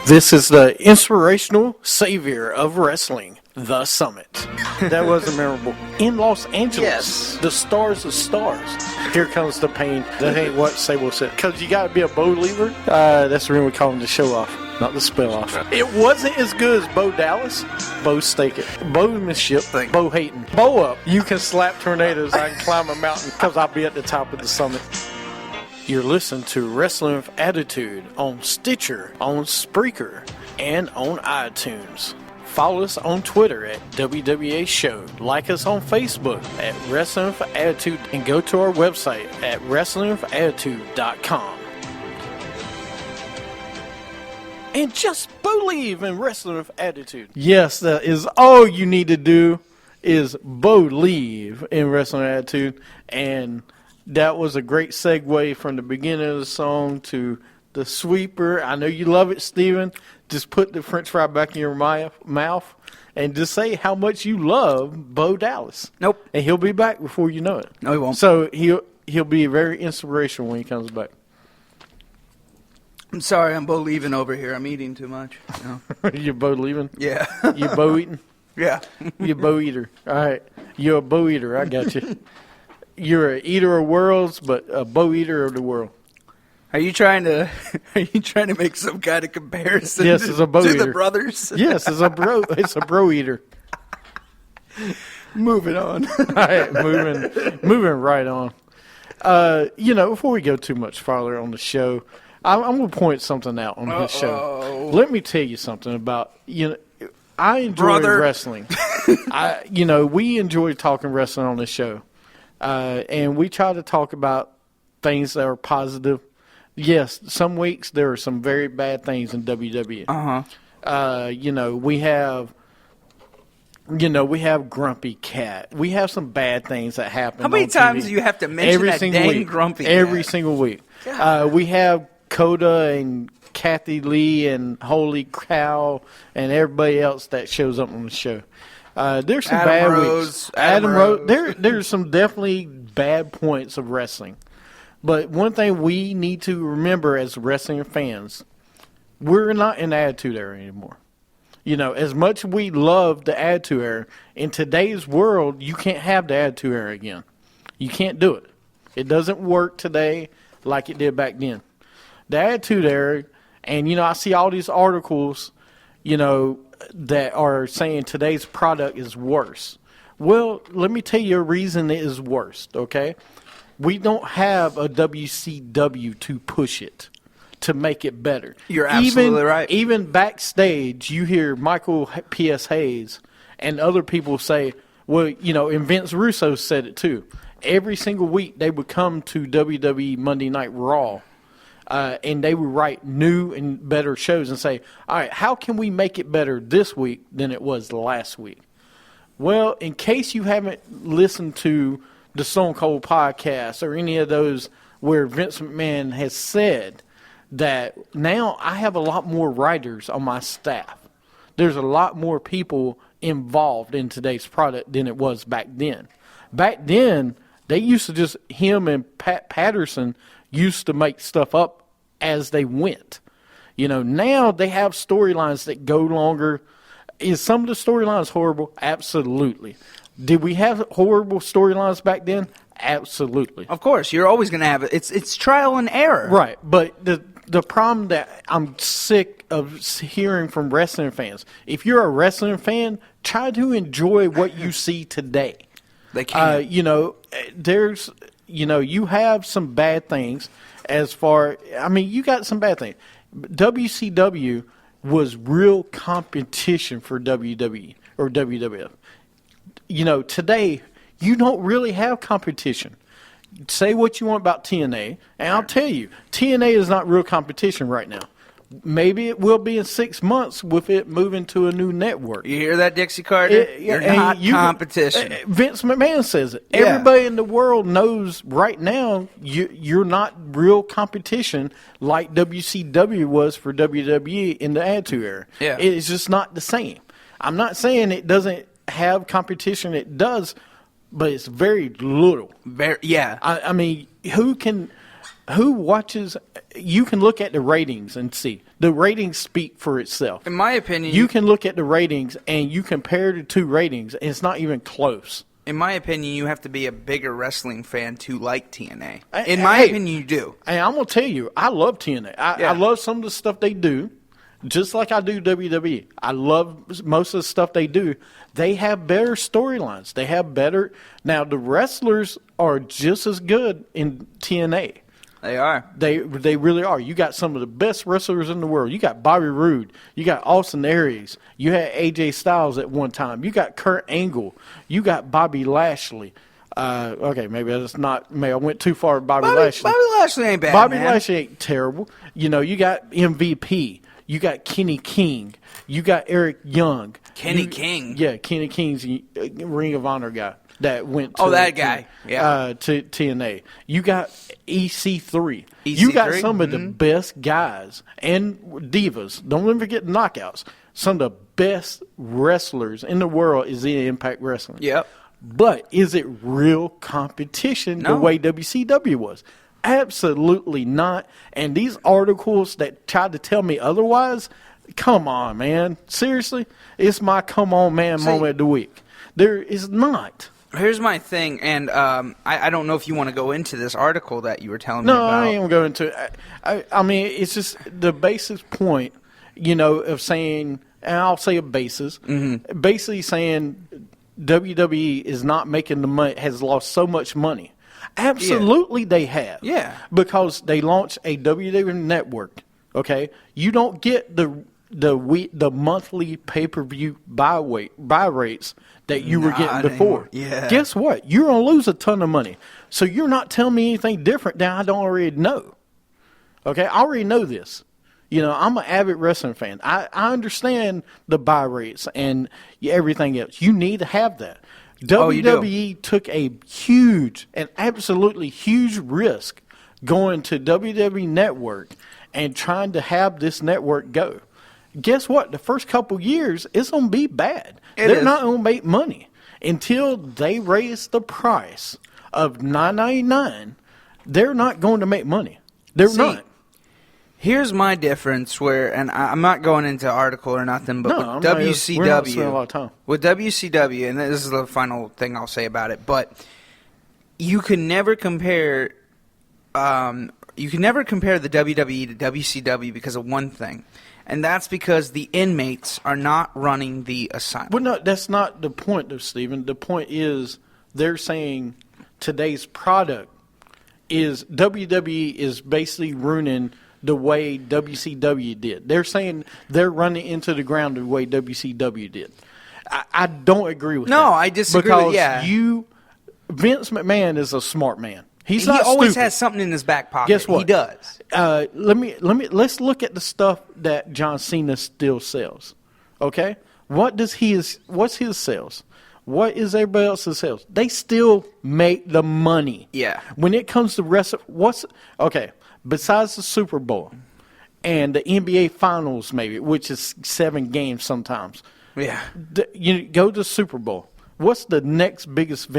This is the inspirational savior of wrestling, The Summit. That was memorable. In Los Angeles, Yes. the stars of stars. Here comes the pain. That ain't what Sable said. Because you got to be a believer. That's the reason we call him the show off, not the spell off. It wasn't as good as Bo Dallas. Bo Stake It. Bowmanship. Bo hating. Bo up. You can slap tornadoes. I can climb a mountain because I'll be at the top of the summit. You're listening to Wrestling with Attitude on Stitcher, on Spreaker, and on iTunes. Follow us on Twitter at WWA Show. Like us on Facebook at Wrestling with Attitude, and go to our website at WrestlingWithAttitude.com. And just believe in Wrestling with Attitude. Yes, that is all you need to do is believe in Wrestling with Attitude. And that was a great segue from the beginning of the song to the sweeper. I know you love it, Steven. Just put the french fry back in your mouth and just say how much you love Bo Dallas. Nope. And he'll be back before you know it. No, he won't. So he'll be very inspirational when he comes back. I'm sorry, I'm Bo leaving over here. I'm eating too much. No. You're Bo leaving? Yeah. You Bo eating? Yeah. You're Bo eater. All right. You're a Bo eater. I got you. You're an eater of worlds, but a Bo eater of the world. Are you trying to make some kind of comparison? Yes, it's a Bo to eater. The brothers. Yes, it's a bro. It's a bro eater. Moving on. All right, moving right on. Before we go too much farther on the show, I'm going to point something out on this show. Let me tell you something about I enjoy wrestling. We enjoy talking wrestling on this show. And we try to talk about things that are positive. Yes, some weeks there are some very bad things in WWE. We have Grumpy Cat. We have some bad things that happen. How many on times TV. do you have to mention Every that single dang week. Grumpy Cat? Every single week. We have Coda and Kathy Lee and Holy Cow and everybody else that shows up on the show. There's some bad weeks. Adam Rose. There's some definitely bad points of wrestling. But one thing we need to remember as wrestling fans, we're not in the Attitude Era anymore. As much as we love the Attitude Era, in today's world, you can't have the Attitude Era again. You can't do it. It doesn't work today like it did back then. The Attitude Era, and, I see all these articles, that are saying today's product is worse. Well, let me tell you a reason it is worse, okay? We don't have a WCW to push it, to make it better. You're absolutely right. Even backstage, you hear Michael P.S. Hayes and other people say, well, and Vince Russo said it too. Every single week they would come to WWE Monday Night Raw, and they would write new and better shows and say, all right, how can we make it better this week than it was last week? Well, in case you haven't listened to the Stone Cold podcast or any of those where Vince McMahon has said that now I have a lot more writers on my staff. There's a lot more people involved in today's product than it was back then. Back then, they used to just, him and Pat Patterson used to make stuff up as they went. Now they have storylines that go longer. Is some of the storylines horrible? Absolutely. Did we have horrible storylines back then? Absolutely. Of course, you're always going to have it. It's trial and error. Right, but the problem that I'm sick of hearing from wrestling fans, if you're a wrestling fan, try to enjoy what you see today. They can't. You have some bad things you got some bad things. WCW was real competition for WWE or WWF. Today, you don't really have competition. Say what you want about TNA, and I'll tell you, TNA is not real competition right now. Maybe it will be in 6 months with it moving to a new network. You hear that, Dixie Carter? You're not competition. Vince McMahon says it. Yeah. Everybody in the world knows right now you're not real competition like WCW was for WWE in the Attitude Era. Yeah. It's just not the same. I'm not saying it doesn't have competition. It does, but it's very little. Yeah. I mean, who can... Who watches? You can look at the ratings and see. The ratings speak for itself. In my opinion, You can look at the ratings and you compare the two ratings, and it's not even close. in my opinion, you have to be a bigger wrestling fan to like TNA. In my opinion, you do. And I'm gonna tell you, I love TNA. I love some of the stuff they do, just like I do WWE. I love most of the stuff they do. They have better storylines. They have better. Now the wrestlers are just as good in TNA. They are. They really are. You got some of the best wrestlers in the world. You got Bobby Roode. You got Austin Aries. You had AJ Styles at one time. You got Kurt Angle. You got Bobby Lashley. Okay, maybe that's not. Maybe I went too far with Bobby Lashley. Bobby Lashley ain't bad. Bobby man. Lashley ain't terrible. You know, you got MVP. You got Kenny King. You got Eric Young. Kenny King. Yeah, Kenny King's a Ring of Honor guy that went to, Oh, that guy. Yeah. to TNA. You got EC3. EC3? You got some of the best guys and divas. Don't even forget knockouts. Some of the best wrestlers in the world is in Impact Wrestling. Yep. But is it real competition the No. way WCW was? Absolutely not. And these articles that tried to tell me otherwise, come on, man. Seriously? It's my come on, man moment of the week. There is not. Here's my thing, and I don't know if you want to go into this article that you were telling me No, about. I ain't going to go into it. I mean, it's just the basic point, you know, of saying, and I'll say a basis, basically saying WWE is not making the money, has lost so much money. Absolutely they have. Yeah. Because they launched a WWE network, okay? You don't get the monthly pay-per-view buy rates that you were getting before. Anymore. Yeah. Guess what? You're going to lose a ton of money. So you're not telling me anything different that I don't already know. Okay? I already know this. You know, I'm an avid wrestling fan. I understand the buy rates and everything else. You need to have that. Oh, you do. WWE took a huge, an absolutely huge risk going to WWE Network and trying to have this network go. Guess what? The first couple years, it's going to be bad. They're not going to make money until they raise the price of $9.99. They're not going to make money. They're not. Here's my difference where, and I'm not going into article or nothing, but No, with we're not spending a lot of time. with WCW, and this is the final thing I'll say about it, but you can never compare, the WWE to WCW because of one thing, and that's because the inmates are not running the asylum. Well, no, that's not the point, though, Stephen. The point is they're saying today's product is WWE is basically ruining the way WCW did. They're saying they're running into the ground the way WCW did. I don't agree with that. No, I disagree with- yeah. Vince McMahon is a smart man. He always stupid. has something in his back pocket. Guess what? He does. Let's look at the stuff that John Cena still sells. Okay? What's his sales? What is everybody else's sales? They still make the money. Yeah. When it comes to besides the Super Bowl and the NBA Finals, maybe, which is 7 games sometimes. Yeah. You go to the Super Bowl. What's the next biggest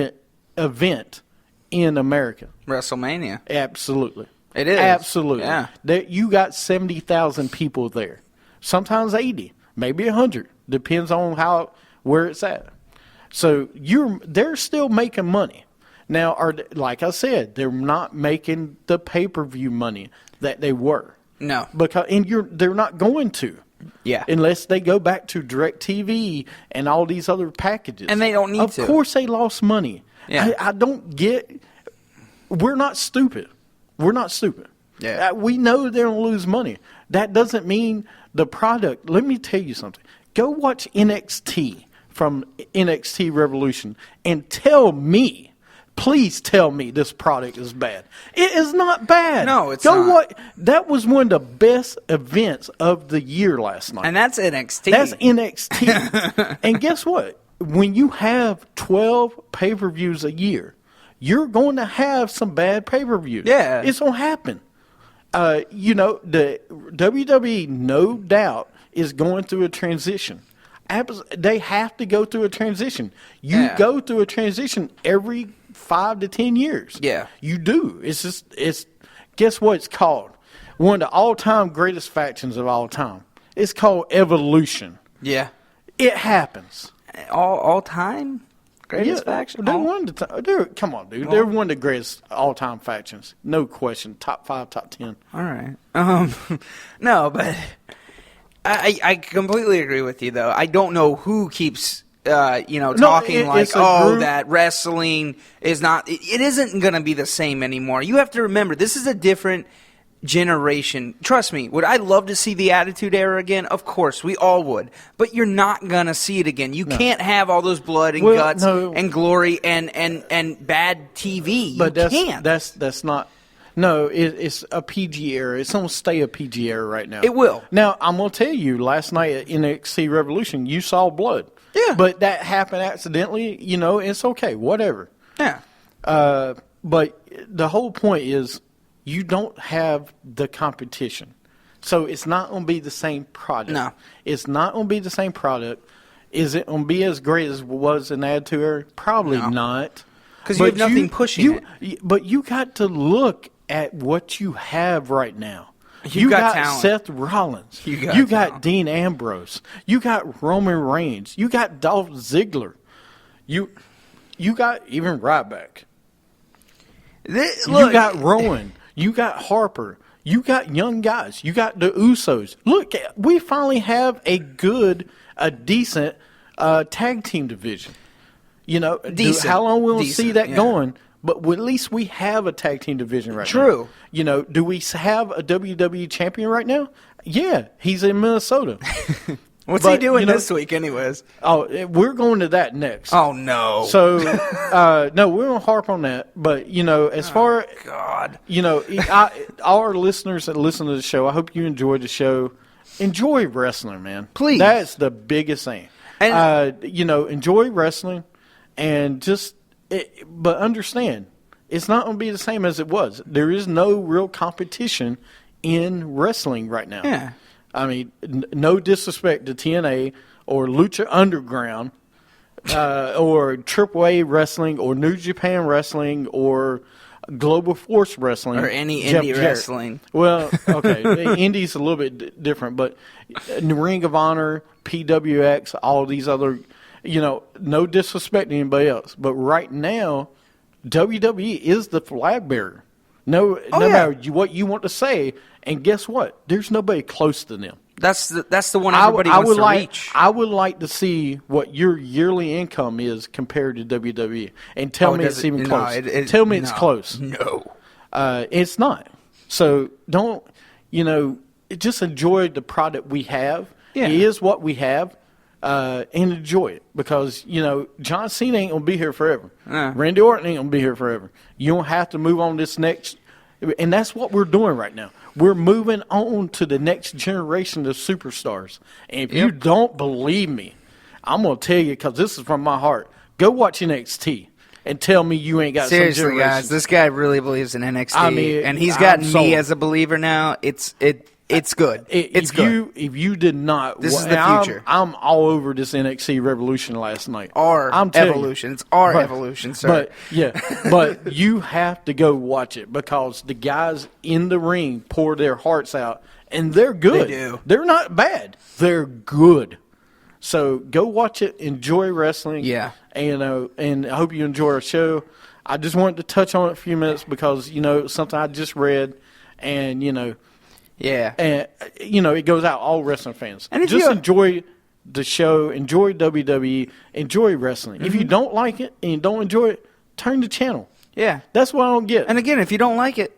event in America? WrestleMania. Absolutely. It is. Absolutely. Yeah. You got 70,000 people there. Sometimes 80, maybe 100. Depends on where it's at. So they're still making money. Now, like I said, they're not making the pay-per-view money that they were. No. They're not going to. Yeah. Unless they go back to DirecTV and all these other packages. And they don't need to. Of course they lost money. Yeah. I don't get. We're not stupid. We're not stupid. Yeah. We know they're going to lose money. That doesn't mean the product. Let me tell you something. Go watch NXT from NXT Revolution and tell me. Please tell me this product is bad. It is not bad. No, it's not. That was one of the best events of the year last night. And that's NXT. That's NXT. And guess what? When you have 12 pay-per-views a year, you're going to have some bad pay-per-views. Yeah. It's going to happen. The WWE, no doubt, is going through a transition. They have to go through a transition. You go through a transition every 5 to 10 years. Yeah. You do. Guess what it's called? One of the all-time greatest factions of all time. It's called evolution. Yeah. It happens. All time greatest faction. Come on, dude. They're one of the greatest all-time factions. No question. Top 5, top 10. All right. No, but I completely agree with you, though. I don't know who keeps talking that wrestling is not. It isn't going to be the same anymore. You have to remember, this is a different generation. Trust me, would I love to see the Attitude Era again? Of course, we all would. But you're not going to see it again. You can't have all those blood and guts and glory and bad TV. You can't. That's not. No, it's a PG era. It's going to stay a PG era right now. It will. Now, I'm going to tell you, last night at NXT Revolution, you saw blood. Yeah. But that happened accidentally. It's okay. Whatever. Yeah. But the whole point is, you don't have the competition. So it's not going to be the same product. No. It's not going to be the same product. Is it going to be as great as it was in Attitude Era? Probably not. Because you have nothing pushing it. But you got to look at what you have right now. You got talent. Seth Rollins. You got Dean Ambrose. You got Roman Reigns. You got Dolph Ziggler. You got even Ryback. You got Rowan. You got Harper. You got young guys. You got the Usos. Look, we finally have a decent tag team division. Decent. How long we'll see that going? But at least we have a tag team division right now. True. Do we have a WWE champion right now? Yeah, he's in Minnesota. What's he doing this week, anyways? Oh, we're going to that next. Oh, no. So, no, we won't harp on that. But, as far as, God. All our listeners that listen to the show, I hope you enjoyed the show. Enjoy wrestling, man. Please. That's the biggest thing. And, enjoy wrestling and but understand, it's not going to be the same as it was. There is no real competition in wrestling right now. Yeah. I mean, no disrespect to TNA or Lucha Underground or AAA Wrestling or New Japan Wrestling or Global Force Wrestling. Or any indie wrestling. Well, okay. Indie's a little bit different, but Ring of Honor, PWX, all these other, no disrespect to anybody else. But right now, WWE is the flag bearer. No matter what you want to say, and guess what? There's nobody close to them. That's the one everybody wants to reach. I would like to see what your yearly income is compared to WWE, and tell me it's even close. Tell me it's close. No, it's not. So don't just enjoy the product we have. Yeah. It is what we have. And enjoy it because, John Cena ain't going to be here forever. Randy Orton ain't going to be here forever. You don't have to move on this next. And that's what we're doing right now. We're moving on to the next generation of superstars. And if you don't believe me, I'm going to tell you because this is from my heart. Go watch NXT and tell me you ain't got seriously, some generation. guys, this guy really believes in NXT. And he's gotten me as a believer now. It's good. It's good. If you did not, this is the future. I'm all over this NXT Revolution last night. Our evolution. It's our evolution, sir. But you have to go watch it because the guys in the ring pour their hearts out, and they're good. They do. They're not bad. They're good. So go watch it. Enjoy wrestling. Yeah. And I hope you enjoy our show. I just wanted to touch on it a few minutes because something I just read, and Yeah. And, it goes out all wrestling fans. And just enjoy the show, enjoy WWE, enjoy wrestling. If you don't like it and you don't enjoy it, turn the channel. Yeah. That's what I don't get. And again, if you don't like it,